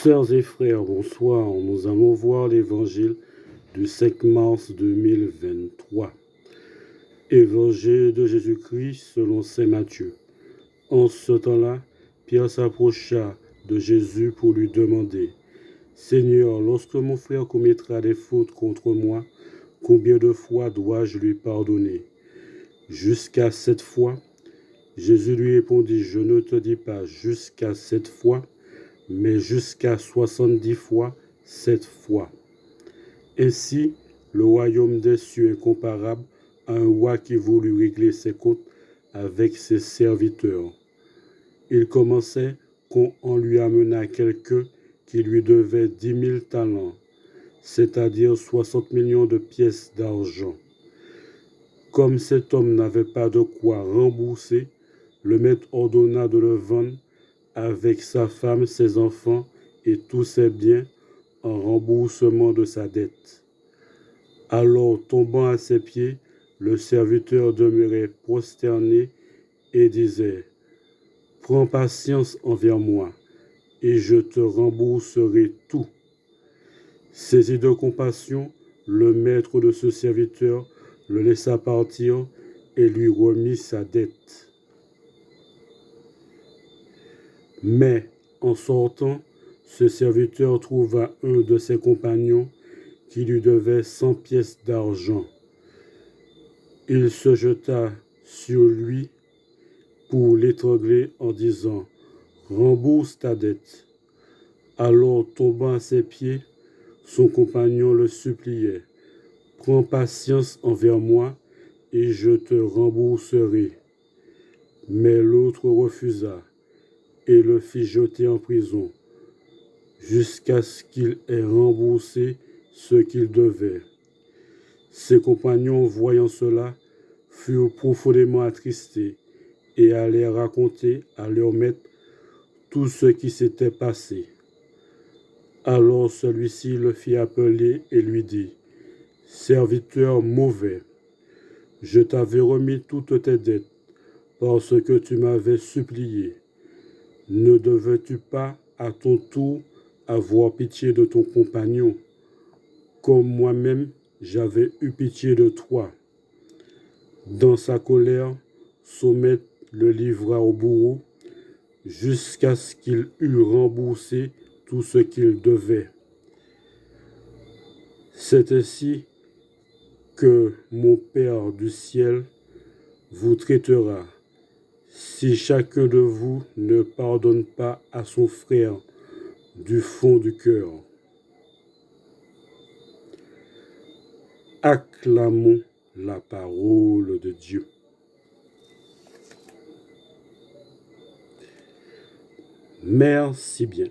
Sœurs et frères, bonsoir. Nous allons voir l'évangile du 5 mars 2023. Évangile de Jésus-Christ selon saint Matthieu. En ce temps-là, Pierre s'approcha de Jésus pour lui demander : « Seigneur, lorsque mon frère commettra des fautes contre moi, combien de fois dois-je lui pardonner ? Jusqu'à 7 fois ? » Jésus lui répondit : « Je ne te dis pas jusqu'à 7 fois, mais jusqu'à 70 fois, 7 fois. » Ainsi, le royaume des cieux est comparable à un roi qui voulut régler ses comptes avec ses serviteurs. Il commençait quand on lui amena quelqu'un qui lui devait 10 000 talents, c'est-à-dire 60 millions de pièces d'argent. Comme cet homme n'avait pas de quoi rembourser, le maître ordonna de le vendre avec sa femme, ses enfants et tous ses biens en remboursement de sa dette. Alors, tombant à ses pieds, le serviteur demeurait prosterné et disait : « Prends patience envers moi, et je te rembourserai tout. » Saisi de compassion, le maître de ce serviteur le laissa partir et lui remit sa dette. Mais, en sortant, ce serviteur trouva un de ses compagnons qui lui devait 100 pièces d'argent. Il se jeta sur lui pour l'étrangler en disant : « Rembourse ta dette. » Alors, tombant à ses pieds, son compagnon le suppliait : « Prends patience envers moi, et je te rembourserai. » Mais l'autre refusa et le fit jeter en prison, jusqu'à ce qu'il ait remboursé ce qu'il devait. Ses compagnons, voyant cela, furent profondément attristés et allèrent raconter à leur maître tout ce qui s'était passé. Alors celui-ci le fit appeler et lui dit : « Serviteur mauvais, je t'avais remis toutes tes dettes parce que tu m'avais supplié. Ne devais-tu pas à ton tour avoir pitié de ton compagnon, comme moi-même j'avais eu pitié de toi ? » Dans sa colère, son maître le livra au bourreau jusqu'à ce qu'il eût remboursé tout ce qu'il devait. C'est ainsi que mon Père du ciel vous traitera, si chacun de vous ne pardonne pas à son frère du fond du cœur. Acclamons la parole de Dieu. Merci bien.